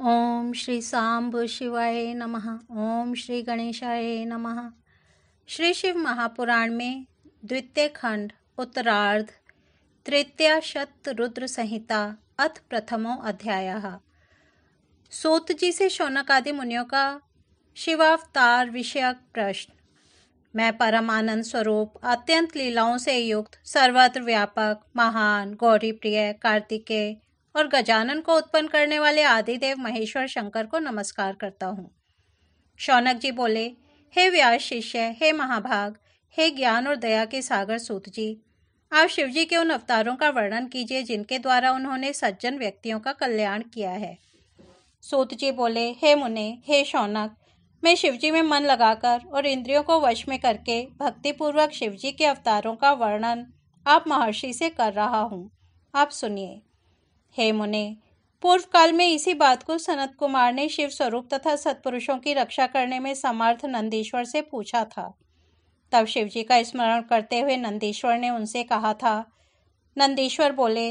ओम श्री सांब शिवाय नमः। ओम श्री गणेशाय नमः। श्री शिव महापुराण में द्वितीय खंड उत्तरार्ध तृतीया शत रुद्र संहिता अथ प्रथमो अध्यायः। सूत जी से शौनक आदि मुनियों का शिवावतार विषयक प्रश्न। मैं परम आनंद स्वरूप अत्यंत लीलाओं से युक्त सर्वत्र व्यापक महान गौरी प्रिय कार्तिकेय और गजानन को उत्पन्न करने वाले आदिदेव महेश्वर शंकर को नमस्कार करता हूँ। शौनक जी बोले, हे व्यास शिष्य, हे महाभाग, हे ज्ञान और दया के सागर सूत जी, आप शिव जी के उन अवतारों का वर्णन कीजिए जिनके द्वारा उन्होंने सज्जन व्यक्तियों का कल्याण किया है। सूत जी बोले, हे मुने, हे शौनक, मैं शिवजी में मन लगाकर और इंद्रियों को वश में करके भक्तिपूर्वक शिवजी के अवतारों का वर्णन आप महर्षि से कर रहा हूँ। आप सुनिए। हे मुने, पूर्व काल में इसी बात को सनत कुमार ने शिव स्वरूप तथा सत्पुरुषों की रक्षा करने में समर्थ नंदीश्वर से पूछा था। तब शिवजी का स्मरण करते हुए नंदीश्वर ने उनसे कहा था। नंदीश्वर बोले,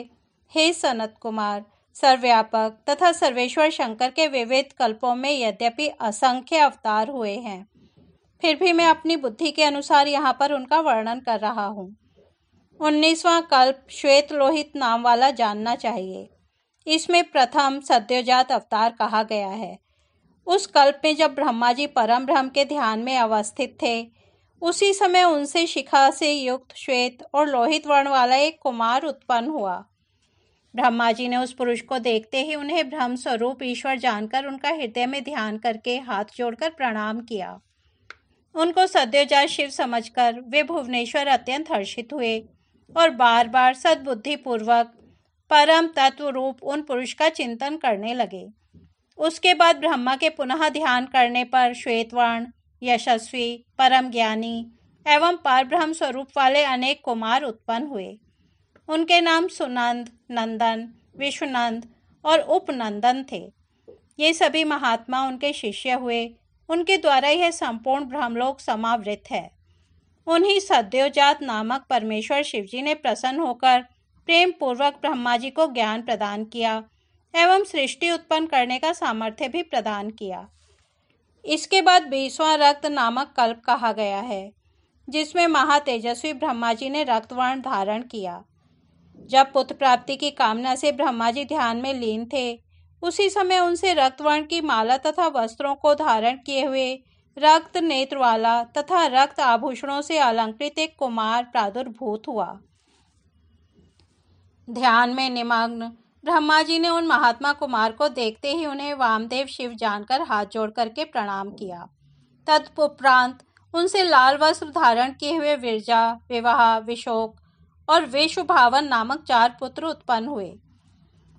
हे सनत कुमार, सर्वव्यापक तथा सर्वेश्वर शंकर के विविध कल्पों में यद्यपि असंख्य अवतार हुए हैं, फिर भी मैं अपनी बुद्धि के अनुसार यहाँ पर उनका वर्णन कर रहा हूँ। 19वां कल्प श्वेत लोहित नाम वाला जानना चाहिए। इसमें प्रथम सद्योजात अवतार कहा गया है। उस कल्प में जब ब्रह्मा जी परम ब्रह्म के ध्यान में अवस्थित थे, उसी समय उनसे शिखा से युक्त श्वेत और लोहित वर्ण वाला एक कुमार उत्पन्न हुआ। ब्रह्मा जी ने उस पुरुष को देखते ही उन्हें ब्रह्म स्वरूप ईश्वर जानकर उनका हृदय में ध्यान करके हाथ जोड़कर प्रणाम किया। उनको सद्योजात शिव समझकर वे भुवनेश्वर अत्यंत हर्षित हुए और बार बार सद्बुद्धि पूर्वक परम तत्व रूप उन पुरुष का चिंतन करने लगे। उसके बाद ब्रह्मा के पुनः ध्यान करने पर श्वेतवर्ण, यशस्वी, परम ज्ञानी एवं परब्रह्म स्वरूप वाले अनेक कुमार उत्पन्न हुए। उनके नाम सुनंद, नंदन, विश्वनंद और उपनंदन थे। ये सभी महात्मा उनके शिष्य हुए। उनके द्वारा यह संपूर्ण ब्रह्मलोक समावृत है। उन्हीं सद्योजात नामक परमेश्वर शिवजी ने प्रसन्न होकर प्रेम पूर्वक ब्रह्मा जी को ज्ञान प्रदान किया एवं सृष्टि उत्पन्न करने का सामर्थ्य भी प्रदान किया। इसके बाद 20वां रक्त नामक कल्प कहा गया है, जिसमें महातेजस्वी ब्रह्मा जी ने रक्तवर्ण धारण किया। जब पुत्र प्राप्ति की कामना से ब्रह्मा जी ध्यान में लीन थे, उसी समय उनसे रक्तवर्ण की माला तथा वस्त्रों को धारण किए हुए रक्त नेत्र वाला तथा रक्त आभूषणों से अलंकृत एक कुमार प्रादुर्भूत हुआ। ध्यान में निमग्न ब्रह्मा जी ने उन महात्मा कुमार को देखते ही उन्हें वामदेव शिव जानकर हाथ जोड़ करके प्रणाम किया। तदुपरांत उनसे लाल वस्त्र धारण किए हुए विरजा, विवाह, विशोक और विश्वभावन नामक 4 पुत्र उत्पन्न हुए।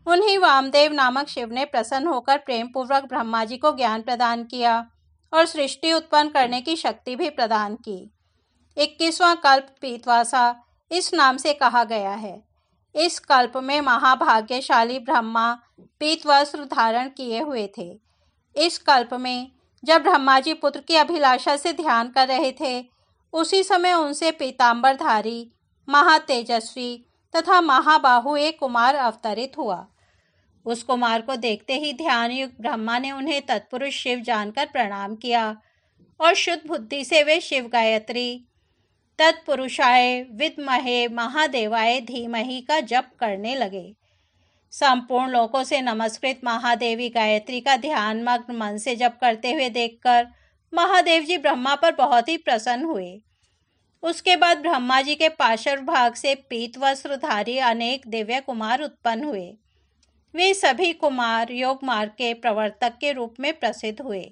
उन्हीं वामदेव नामक शिव ने प्रसन्न होकर प्रेम पूर्वक ब्रह्मा जी को ज्ञान प्रदान किया और सृष्टि उत्पन्न करने की शक्ति भी प्रदान की। 21वां कल्प पीतवासा इस नाम से कहा गया है। इस कल्प में महाभाग्यशाली ब्रह्मा पीत वस्त्र धारण किए हुए थे। इस कल्प में जब ब्रह्मा जी पुत्र की अभिलाषा से ध्यान कर रहे थे, उसी समय उनसे पीतांबरधारी, महातेजस्वी तथा महाबाहु एक कुमार अवतरित हुआ। उस कुमार को देखते ही ध्यान युक्त ब्रह्मा ने उन्हें तत्पुरुष शिव जानकर प्रणाम किया और शुद्ध बुद्धि से वे शिव गायत्री तत्पुरुषाय विद्महे महादेवाय धीमहि का जप करने लगे। संपूर्ण लोकों से नमस्कृत महादेवी गायत्री का ध्यान मग्न मन से जप करते हुए देखकर महादेव जी ब्रह्मा पर बहुत ही प्रसन्न हुए। उसके बाद ब्रह्मा जी के पार्श्व भाग से पीत वस्त्रधारी अनेक दिव्य कुमार उत्पन्न हुए। वे सभी कुमार योग मार्ग के प्रवर्तक के रूप में प्रसिद्ध हुए।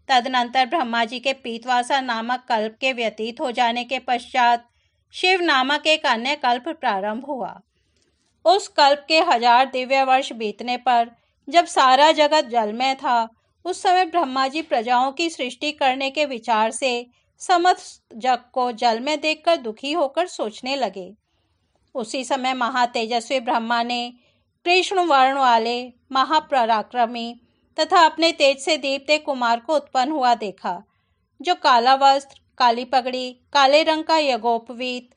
तदनंतर ब्रह्मा जी के पीतवासा नामक कल्प के व्यतीत हो जाने के पश्चात शिव नामक एक अन्य कल्प प्रारंभ हुआ। उस कल्प के 1000 दिव्य वर्ष बीतने पर जब सारा जगत जलमय था, उस समय ब्रह्मा जी प्रजाओं की सृष्टि करने के विचार से समस्त जग को जल में देखकर दुखी होकर सोचने लगे। उसी समय महातेजस्वी ब्रह्मा ने कृष्ण वर्ण वाले महापराक्रमी तथा अपने तेज से दीप्त एक कुमार को उत्पन्न हुआ देखा, जो काला वस्त्र, काली पगड़ी, काले रंग का यज्ञोपवीत,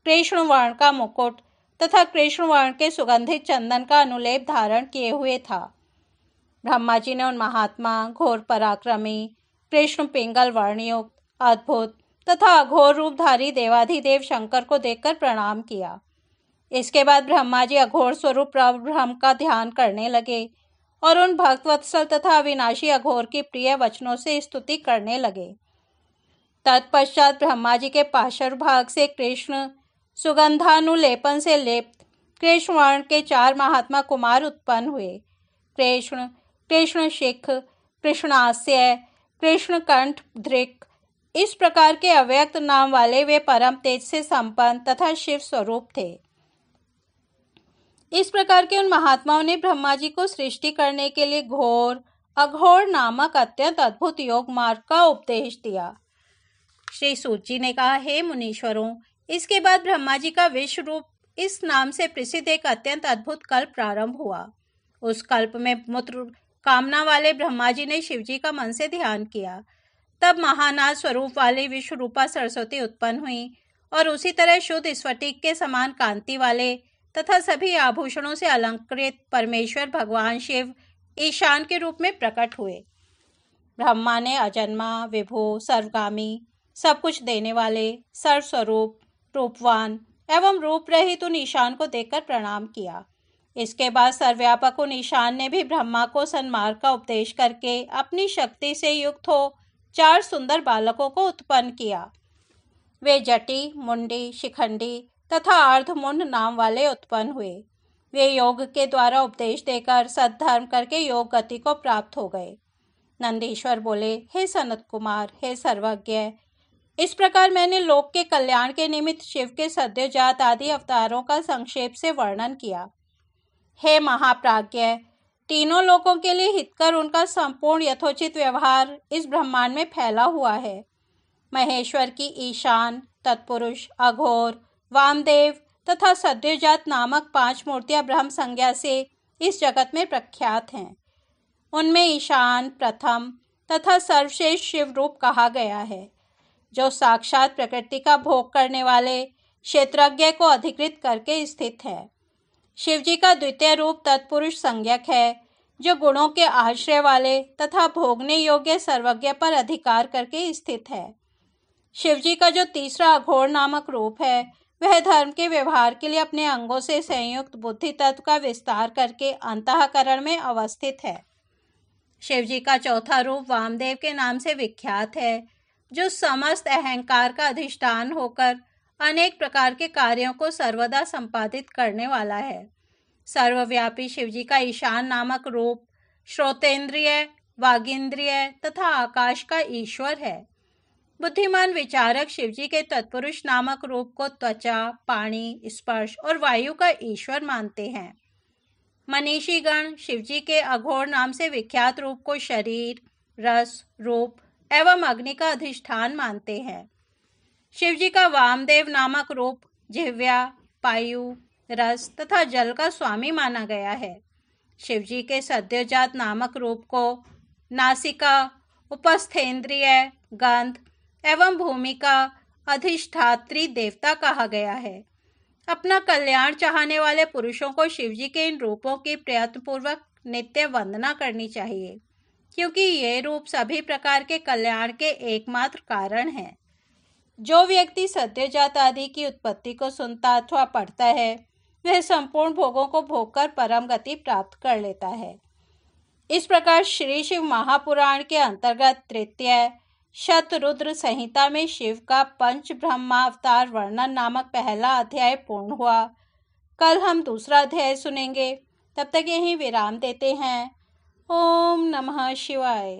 कृष्ण वर्ण का मुकुट तथा कृष्ण वर्ण के सुगंधित चंदन का अनुलेप धारण किए हुए था। ब्रह्मा जी ने उन महात्मा, घोर पराक्रमी, कृष्ण पिंगल वर्णयुक्त, अद्भुत तथा अघोर रूपधारी देवाधिदेव शंकर को देखकर प्रणाम किया। इसके बाद ब्रह्मा जी अघोर स्वरूप ब्रह्म का ध्यान करने लगे और उन भक्तवत्सल तथा अविनाशी अघोर की प्रिय वचनों से स्तुति करने लगे। तत्पश्चात ब्रह्मा जी के पार्श्व भाग से कृष्ण सुगंधानुलेपन से लेप्त कृष्ण वर्ण के 4 महात्मा कुमार उत्पन्न हुए। कृष्ण, कृष्ण शिख, कृष्णास्य, कृष्ण कंठ धृक, इस प्रकार के अव्यक्त नाम वाले वे परम तेज से संपन्न तथा शिव स्वरूप थे। इस प्रकार के उन महात्माओं ने ब्रह्मा जी को सृष्टि करने के लिए घोर अघोर नामक अत्यंत अद्भुत योग मार्ग का उपदेश दिया। श्री सूत जी ने कहा, हे मुनीश्वरों, इसके बाद ब्रह्मा जी का विश्व रूप इस नाम से प्रसिद्ध एक अत्यंत अद्भुत कल्प प्रारंभ हुआ। उस कल्प में मूत्र कामना वाले ब्रह्मा जी ने शिव जी का मन से ध्यान किया। तब महानाद स्वरूप वाली विश्व रूपा सरस्वती उत्पन्न हुई और उसी तरह शुद्ध स्फटिक के समान कांति वाले तथा सभी आभूषणों से अलंकृत परमेश्वर भगवान शिव ईशान के रूप में प्रकट हुए। ब्रह्मा ने अजन्मा, विभु, सर्वगामी, सब कुछ देने वाले, सर्वस्वरूप, रूपवान एवं रूप रहित उन ईशान को देखकर प्रणाम किया। इसके बाद सर्वव्यापक उन ईशान ने भी ब्रह्मा को सन्मार्ग का उपदेश करके अपनी शक्ति से युक्त हो 4 सुंदर बालकों को उत्पन्न किया। वे जटी, मुंडी, शिखंडी तथा अर्धमुंड नाम वाले उत्पन्न हुए। वे योग के द्वारा उपदेश देकर सद्धर्म करके योग गति को प्राप्त हो गए। नंदीश्वर बोले, हे सनत कुमार, हे सर्वज्ञ, इस प्रकार मैंने लोक के कल्याण के निमित्त शिव के सद्योजात आदि अवतारों का संक्षेप से वर्णन किया। हे महाप्राज्ञ, तीनों लोकों के लिए हितकर उनका संपूर्ण यथोचित व्यवहार इस ब्रह्मांड में फैला हुआ है। महेश्वर की ईशान, तत्पुरुष, अघोर, वामदेव तथा सद्योजात नामक 5 मूर्तियां ब्रह्म संज्ञा से इस जगत में प्रख्यात हैं। उनमें ईशान प्रथम तथा सर्वश्रेष्ठ शिव रूप कहा गया है, जो साक्षात प्रकृति का भोग करने वाले क्षेत्रज्ञ को अधिकृत करके स्थित है। शिव जी का द्वितीय रूप तत्पुरुष संज्ञक है, जो गुणों के आश्रय वाले तथा भोगने योग्य सर्वज्ञ पर अधिकार करके स्थित है। शिव जी का जो तीसरा अघोर नामक रूप है, वह धर्म के व्यवहार के लिए अपने अंगों से संयुक्त बुद्धि तत्व का विस्तार करके अंतःकरण में अवस्थित है। शिव जी का चौथा रूप वामदेव के नाम से विख्यात है, जो समस्त अहंकार का अधिष्ठान होकर अनेक प्रकार के कार्यों को सर्वदा संपादित करने वाला है। सर्वव्यापी शिव जी का ईशान नामक रूप श्रोतेंद्रिय, वागींद्रिय तथा आकाश का ईश्वर है। बुद्धिमान विचारक शिव जी के तत्पुरुष नामक रूप को त्वचा, पानी, स्पर्श और वायु का ईश्वर मानते हैं। मनीषी गण शिव जी के अघोर नाम से विख्यात रूप को शरीर, रस, रूप एवं अग्नि का अधिष्ठान मानते हैं। शिव जी का वामदेव नामक रूप जिह्वा, पायु, रस तथा जल का स्वामी माना गया है। शिव जी के सद्योजात नामक रूप को नासिका, उपस्थेंद्रिय, गंध एवं भूमि का अधिष्ठात्री देवता कहा गया है। अपना कल्याण चाहने वाले पुरुषों को शिव जी के इन रूपों की प्रयत्नपूर्वक नित्य वंदना करनी चाहिए, क्योंकि ये रूप सभी प्रकार के कल्याण के एकमात्र कारण हैं। जो व्यक्ति सद्योजात आदि की उत्पत्ति को सुनता अथवा पढ़ता है, वह संपूर्ण भोगों को भोगकर परम गति प्राप्त कर लेता है। इस प्रकार श्री शिव महापुराण के अंतर्गत तृतीय शतरुद्र संहिता में शिव का पंच ब्रह्मावतार वर्णन नामक पहला अध्याय पूर्ण हुआ। कल हम दूसरा अध्याय सुनेंगे। तब तक यहीं विराम देते हैं। ओम नमः शिवाय।